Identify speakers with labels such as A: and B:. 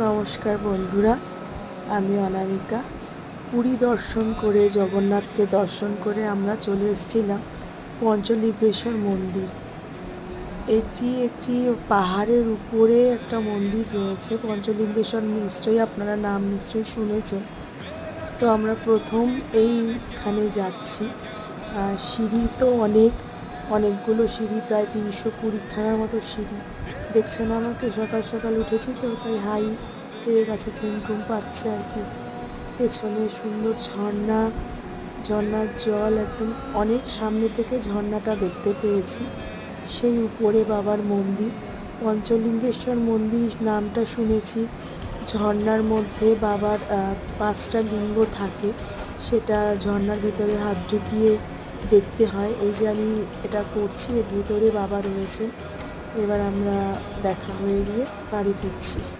A: নমস্কার বন্ধুরা, আমি অনামিকা। পুরী দর্শন করে, জগন্নাথকে দর্শন করে আমরা চলে এসেছিলাম পঞ্চলিঙ্গেশ্বর মন্দির। এটি একটি পাহাড়ের উপরে একটা মন্দির রয়েছে। পঞ্চলিঙ্গেশ্বর নিশ্চয়ই আপনারা নাম নিশ্চয়ই শুনেছেন। তো আমরা প্রথম এইখানে যাচ্ছি। সিঁড়ি তো অনেকগুলো সিঁড়ি, প্রায় 320খানার মতো সিঁড়ি। দেখছেন আমাকে, সকাল সকাল উঠেছি তো, তাই হাই পেয়ে গেছে, ঘুম পাচ্ছে আর কি। পেছনে সুন্দর ঝর্ণার জল একদম অনেক সামনে থেকে ঝর্ণাটা দেখতে পেয়েছি। সেই উপরে বাবার মন্দির, পঞ্চলিঙ্গেশ্বর মন্দির নামটা শুনেছি। ঝর্ণার মধ্যে বাবার 5টা লিঙ্গ থাকে, সেটা ঝর্ণার ভিতরে হাত ঢুকিয়ে দেখতে হয়। এই যে আমি এটা করছি, এর ভিতরে বাবা রয়েছে। এবার আমরা দেখা হয়ে গিয়ে বাড়ি ফিরছি।